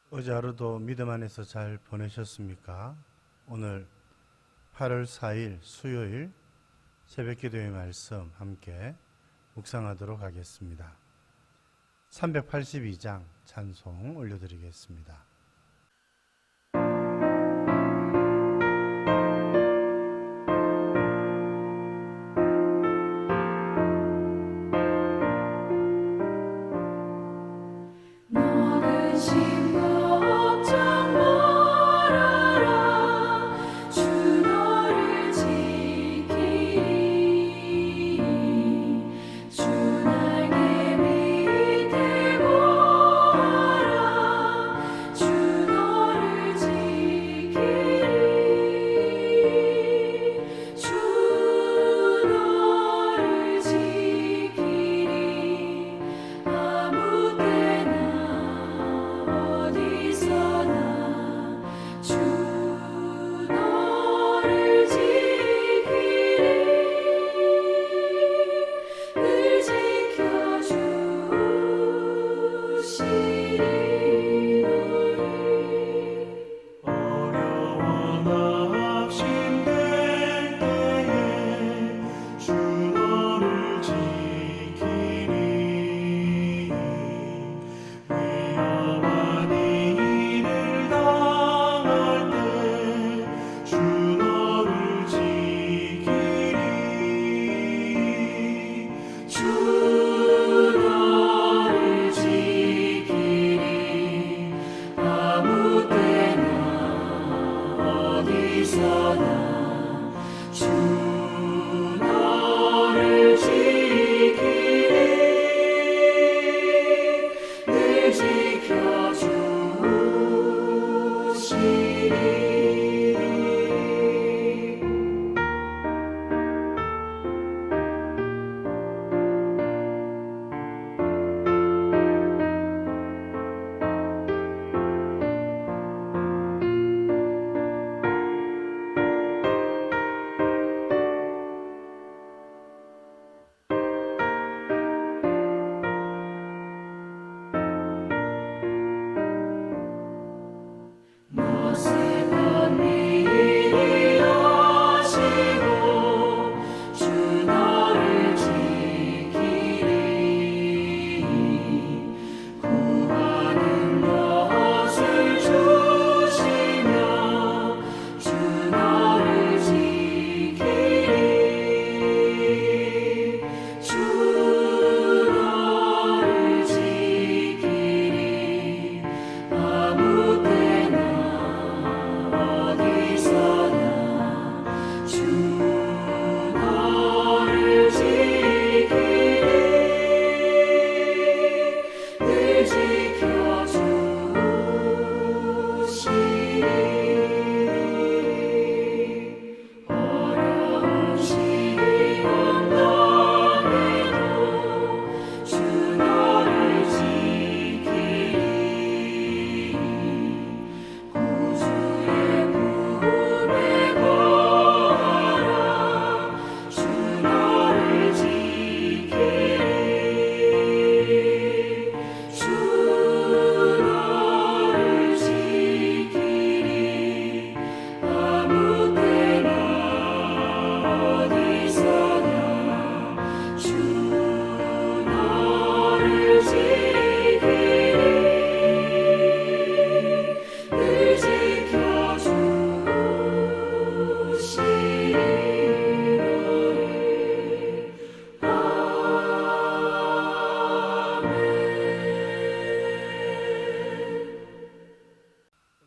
어제 하루도 믿음 안에서 잘 보내셨습니까? 오늘 8월 4일 수요일 새벽 기도의 말씀 함께 묵상하도록 하겠습니다. 382장 찬송 올려드리겠습니다.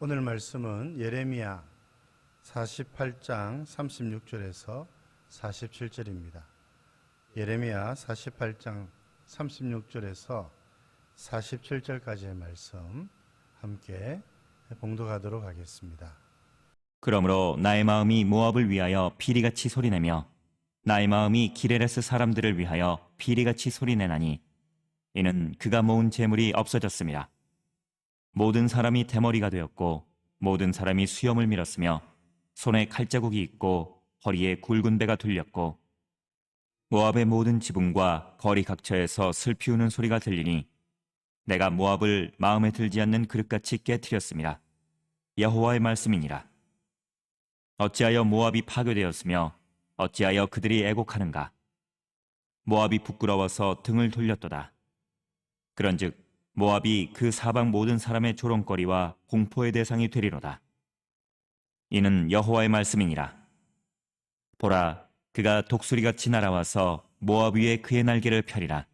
오늘 말씀은 예레미야 48장 36절에서 47절입니다. 예레미야 48장 36절에서 47절까지의 말씀 함께 봉독하도록 하겠습니다. 그러므로 나의 마음이 모압을 위하여 피리같이 소리내며 나의 마음이 기레레스 사람들을 위하여 피리같이 소리내나니 이는 그가 모은 재물이 없어졌습니다. 모든 사람이 대머리가 되었고 모든 사람이 수염을 밀었으며 손에 칼자국이 있고 허리에 굵은 배가 둘렸고 모압의 모든 지붕과 거리 각처에서 슬피 우는 소리가 들리니 내가 모압을 마음에 들지 않는 그릇같이 깨뜨렸습니다. 여호와의 말씀이니라. 어찌하여 모압이 파괴되었으며 어찌하여 그들이 애곡하는가? 모압이 부끄러워서 등을 돌렸도다. 그런즉 모압이 그 사방 모든 사람의 조롱거리와 공포의 대상이 되리로다. 이는 여호와의 말씀이니라. 보라, 그가 독수리같이 날아와서 모압 위에 그의 날개를 펴리라.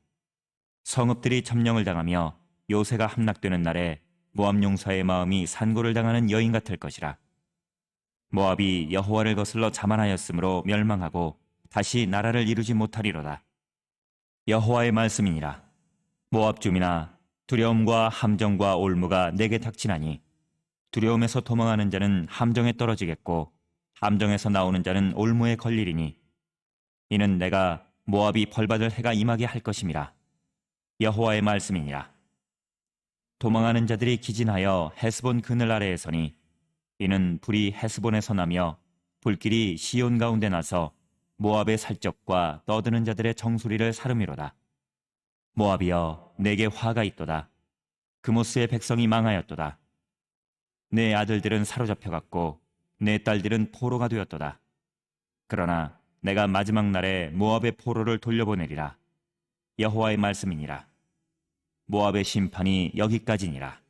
성읍들이 점령을 당하며 요새가 함락되는 날에 모압 용사의 마음이 산고를 당하는 여인 같을 것이라. 모압이 여호와를 거슬러 자만하였으므로 멸망하고 다시 나라를 이루지 못하리로다. 여호와의 말씀이니라. 모압 주민아, 두려움과 함정과 올무가 내게 닥치나니 두려움에서 도망하는 자는 함정에 떨어지겠고 함정에서 나오는 자는 올무에 걸리리니 이는 내가 모압이 벌받을 해가 임하게 할 것임이라. 여호와의 말씀이니라. 도망하는 자들이 기진하여 헤스본 그늘 아래에 서니 이는 불이 헤스본에서 나며 불길이 시온 가운데 나서 모압의 살적과 떠드는 자들의 정수리를 사름이로다. 모압이여, 내게 화가 있도다. 그모스의 백성이 망하였도다. 내 아들들은 사로잡혀갔고 내 딸들은 포로가 되었도다. 그러나 내가 마지막 날에 모압의 포로를 돌려보내리라. 여호와의 말씀이니라. 모압의 심판이 여기까지니라.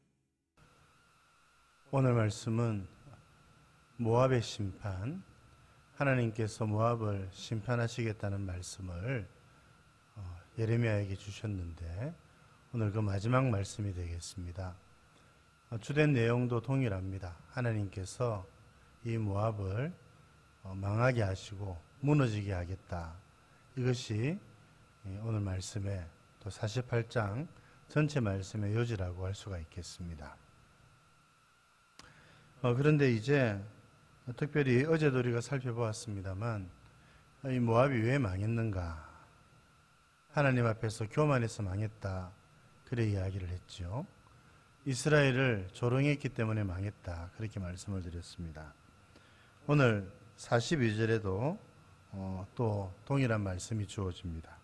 오늘 말씀은 모압의 심판, 하나님께서 모압을 심판하시겠다는 말씀을 예레미야에게 주셨는데 오늘 그 마지막 말씀이 되겠습니다. 주된 내용도 동일합니다. 하나님께서 이 모압을 망하게 하시고 무너지게 하겠다. 이것이 오늘 말씀의 또 48장 전체 말씀의 요지라고 할 수가 있겠습니다. 그런데 이제 특별히 어제도 우리가 살펴보았습니다만 이 모압이 왜 망했는가? 하나님 앞에서 교만해서 망했다. 그래 이야기를 했죠. 이스라엘을 조롱했기 때문에 망했다. 그렇게 말씀을 드렸습니다. 오늘 42절에도 또 동일한 말씀이 주어집니다.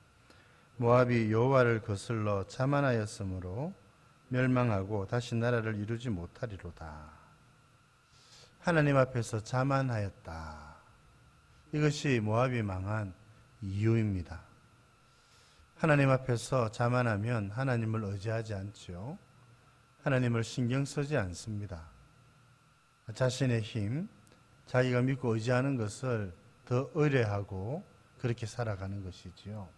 모압이 여호와를 거슬러 자만하였으므로 멸망하고 다시 나라를 이루지 못하리로다. 하나님 앞에서 자만하였다. 이것이 모압이 망한 이유입니다. 하나님 앞에서 자만하면 하나님을 의지하지 않죠. 하나님을 신경 쓰지 않습니다. 자신의 힘, 자기가 믿고 의지하는 것을 더 의뢰하고 그렇게 살아가는 것이지요.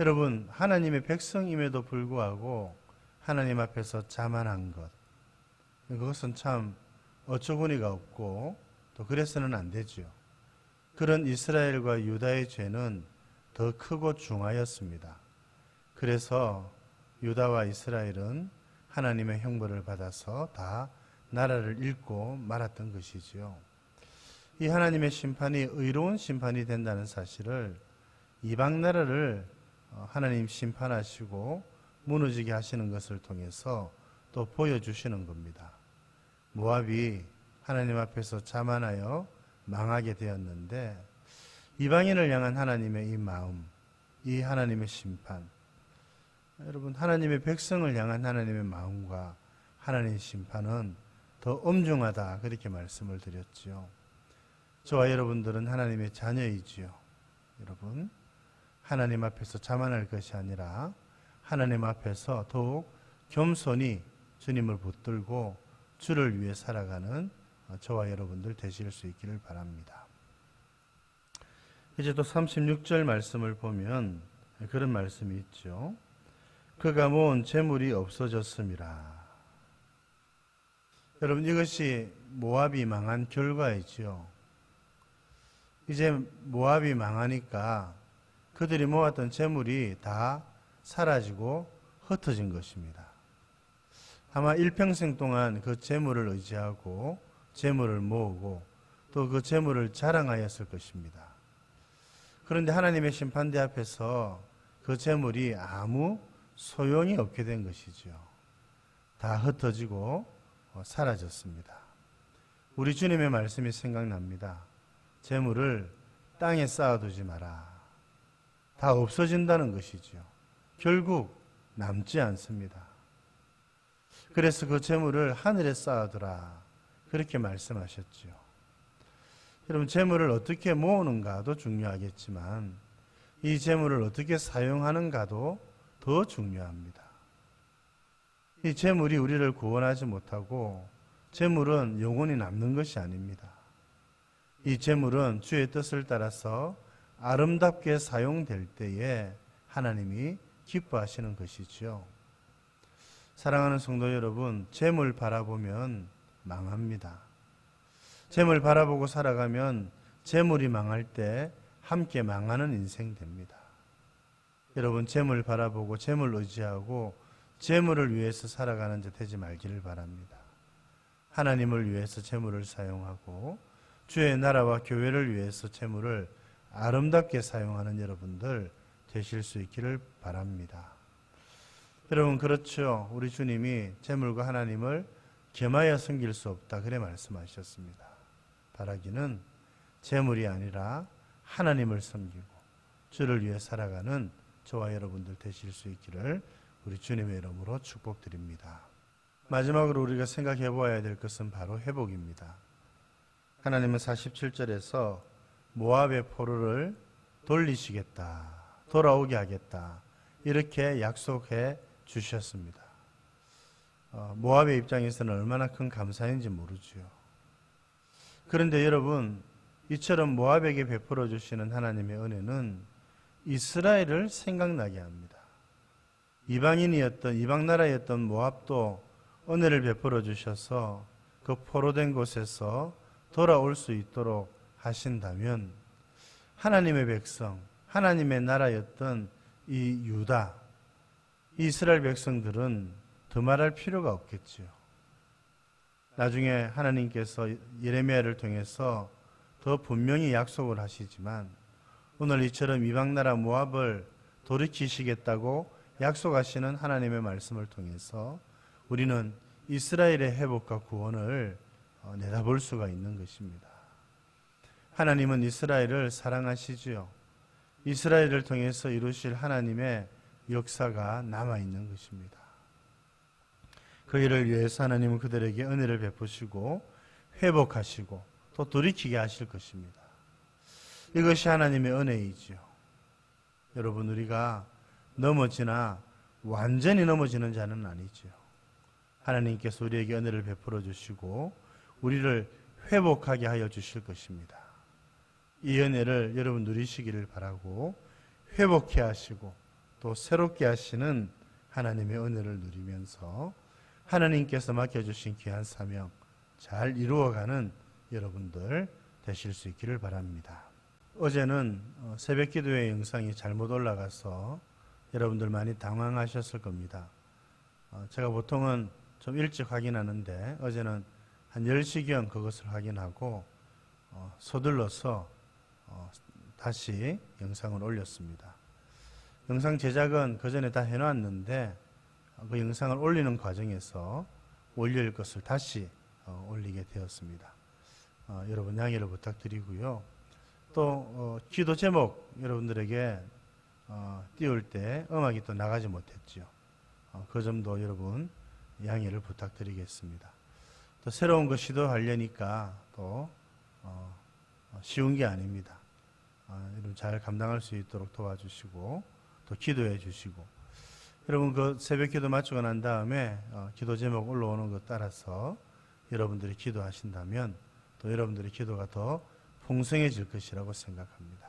여러분, 하나님의 백성임에도 불구하고 하나님 앞에서 자만한 것, 그것은 참 어처구니가 없고 또 그래서는 안 되지요. 그런 이스라엘과 유다의 죄는 더 크고 중하였습니다. 그래서 유다와 이스라엘은 하나님의 형벌을 받아서 다 나라를 잃고 말았던 것이지요. 이 하나님의 심판이 의로운 심판이 된다는 사실을 이방 나라를 하나님 심판하시고 무너지게 하시는 것을 통해서 또 보여주시는 겁니다. 모압이 하나님 앞에서 자만하여 망하게 되었는데 이방인을 향한 하나님의 이 마음, 이 하나님의 심판, 여러분 하나님의 백성을 향한 하나님의 마음과 하나님의 심판은 더 엄중하다 그렇게 말씀을 드렸지요. 저와 여러분들은 하나님의 자녀이지요. 여러분 하나님 앞에서 자만할 것이 아니라 하나님 앞에서 더욱 겸손히 주님을 붙들고 주를 위해 살아가는 저와 여러분들 되실 수 있기를 바랍니다. 이제 또 36절 말씀을 보면 그런 말씀이 있죠. 그가 모은 재물이 없어졌음이라. 여러분 이것이 모압이 망한 결과이지요. 이제 모압이 망하니까 그들이 모았던 재물이 다 사라지고 흩어진 것입니다. 아마 일평생 동안 그 재물을 의지하고 재물을 모으고 또 그 재물을 자랑하였을 것입니다. 그런데 하나님의 심판대 앞에서 그 재물이 아무 소용이 없게 된 것이죠. 다 흩어지고 사라졌습니다. 우리 주님의 말씀이 생각납니다. 재물을 땅에 쌓아두지 마라. 다 없어진다는 것이죠. 결국 남지 않습니다. 그래서 그 재물을 하늘에 쌓아두라 그렇게 말씀하셨지요. 여러분, 재물을 어떻게 모으는가도 중요하겠지만 이 재물을 어떻게 사용하는가도 더 중요합니다. 이 재물이 우리를 구원하지 못하고 재물은 영원히 남는 것이 아닙니다. 이 재물은 주의 뜻을 따라서 아름답게 사용될 때에 하나님이 기뻐하시는 것이지요. 사랑하는 성도 여러분, 재물 바라보면 망합니다. 재물 바라보고 살아가면 재물이 망할 때 함께 망하는 인생 됩니다. 여러분, 재물 바라보고 재물 의지하고 재물을 위해서 살아가는 자 되지 말기를 바랍니다. 하나님을 위해서 재물을 사용하고 주의 나라와 교회를 위해서 재물을 아름답게 사용하는 여러분들 되실 수 있기를 바랍니다. 여러분, 그렇죠. 우리 주님이 재물과 하나님을 겸하여 섬길 수 없다 그래 말씀하셨습니다. 바라기는 재물이 아니라 하나님을 섬기고 주를 위해 살아가는 저와 여러분들 되실 수 있기를 우리 주님의 이름으로 축복드립니다. 마지막으로 우리가 생각해 보아야 될 것은 바로 회복입니다. 하나님은 47절에서 모압의 포로를 돌리시겠다, 돌아오게 하겠다 이렇게 약속해 주셨습니다. 모압의 입장에서는 얼마나 큰 감사인지 모르지요. 그런데 여러분, 이처럼 모압에게 베풀어 주시는 하나님의 은혜는 이스라엘을 생각나게 합니다. 이방인이었던, 이방 나라였던 모압도 은혜를 베풀어 주셔서 그 포로된 곳에서 돌아올 수 있도록 하신다면 하나님의 백성, 하나님의 나라였던 이 유다, 이스라엘 백성들은 더 말할 필요가 없겠지요. 나중에 하나님께서 예레미야를 통해서 더 분명히 약속을 하시지만 오늘 이처럼 이방나라 모압을 돌이키시겠다고 약속하시는 하나님의 말씀을 통해서 우리는 이스라엘의 회복과 구원을 내다볼 수가 있는 것입니다. 하나님은 이스라엘을 사랑하시지요. 이스라엘을 통해서 이루실 하나님의 역사가 남아있는 것입니다. 그 일을 위해서 하나님은 그들에게 은혜를 베푸시고 회복하시고 또 돌이키게 하실 것입니다. 이것이 하나님의 은혜이지요. 여러분, 우리가 넘어지나 완전히 넘어지는 자는 아니지요. 하나님께서 우리에게 은혜를 베풀어 주시고 우리를 회복하게 하여 주실 것입니다. 이 은혜를 여러분 누리시기를 바라고 회복해 하시고 또 새롭게 하시는 하나님의 은혜를 누리면서 하나님께서 맡겨주신 귀한 사명 잘 이루어가는 여러분들 되실 수 있기를 바랍니다. 어제는 새벽 기도회 영상이 잘못 올라가서 여러분들 많이 당황하셨을 겁니다. 제가 보통은 좀 일찍 확인하는데 어제는 한 10시경 그것을 확인하고 서둘러서 다시 영상을 올렸습니다. 영상 제작은 그전에 다 해놨는데 그 영상을 올리는 과정에서 월요일 것을 다시 올리게 되었습니다. 여러분 양해를 부탁드리고요. 또 기도 제목 여러분들에게 띄울 때 음악이 또 나가지 못했지요. 그 점도 여러분 양해를 부탁드리겠습니다. 또 새로운 거 시도하려니까 또 쉬운 게 아닙니다. 여러분 잘 감당할 수 있도록 도와주시고 또 기도해 주시고 여러분 그 새벽 기도 마치고 난 다음에 기도 제목 올라오는 것 따라서 여러분들이 기도하신다면 또 여러분들의 기도가 더 풍성해질 것이라고 생각합니다.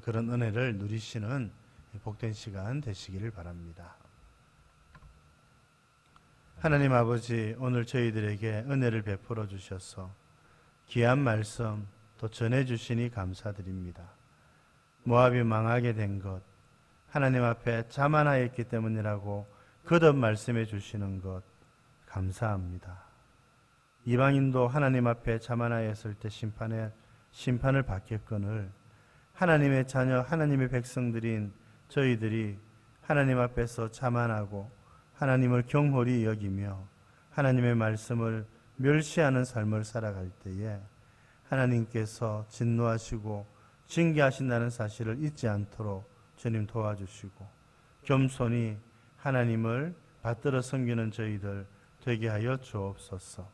그런 은혜를 누리시는 복된 시간 되시기를 바랍니다. 하나님 아버지, 오늘 저희들에게 은혜를 베풀어 주셔서 귀한 말씀 또 전해주시니 감사드립니다. 모압이 망하게 된 것, 하나님 앞에 자만하였기 때문이라고 거듭 말씀해 주시는 것 감사합니다. 이방인도 하나님 앞에 자만하였을 때 심판을 받겠거늘 하나님의 자녀, 하나님의 백성들인 저희들이 하나님 앞에서 자만하고 하나님을 경홀히 여기며 하나님의 말씀을 멸시하는 삶을 살아갈 때에 하나님께서 진노하시고 징계하신다는 사실을 잊지 않도록 주님 도와주시고 겸손히 하나님을 받들어 섬기는 저희들 되게 하여 주옵소서.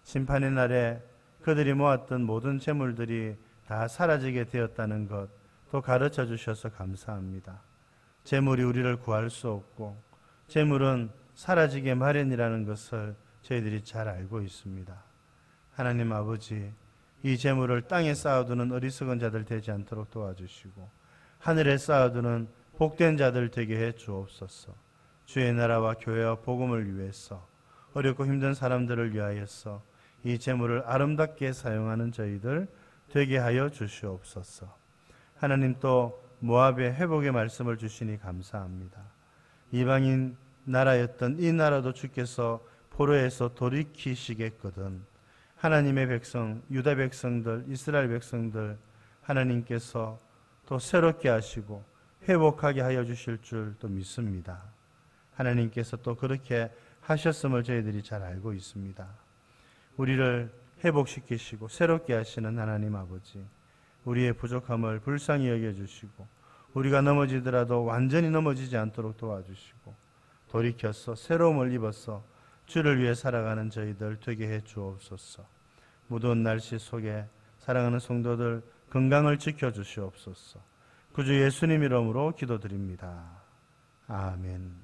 심판의 날에 그들이 모았던 모든 재물들이 다 사라지게 되었다는 것 또 가르쳐 주셔서 감사합니다. 재물이 우리를 구할 수 없고 재물은 사라지게 마련이라는 것을 저희들이 잘 알고 있습니다. 하나님 아버지, 이 재물을 땅에 쌓아두는 어리석은 자들 되지 않도록 도와주시고 하늘에 쌓아두는 복된 자들 되게 해 주옵소서. 주의 나라와 교회와 복음을 위해서 어렵고 힘든 사람들을 위하여서 이 재물을 아름답게 사용하는 저희들 되게 하여 주시옵소서. 하나님 또 모압의 회복의 말씀을 주시니 감사합니다. 이방인 나라였던 이 나라도 주께서 포로에서 돌이키시겠거든 하나님의 백성, 유다 백성들, 이스라엘 백성들 하나님께서 또 새롭게 하시고 회복하게 하여 주실 줄 또 믿습니다. 하나님께서 또 그렇게 하셨음을 저희들이 잘 알고 있습니다. 우리를 회복시키시고 새롭게 하시는 하나님 아버지, 우리의 부족함을 불쌍히 여겨주시고 우리가 넘어지더라도 완전히 넘어지지 않도록 도와주시고 돌이켜서 새로움을 입어서 주를 위해 살아가는 저희들 되게 해 주옵소서. 무더운 날씨 속에 사랑하는 성도들 건강을 지켜주시옵소서. 구주 예수님 이름으로 기도드립니다. 아멘.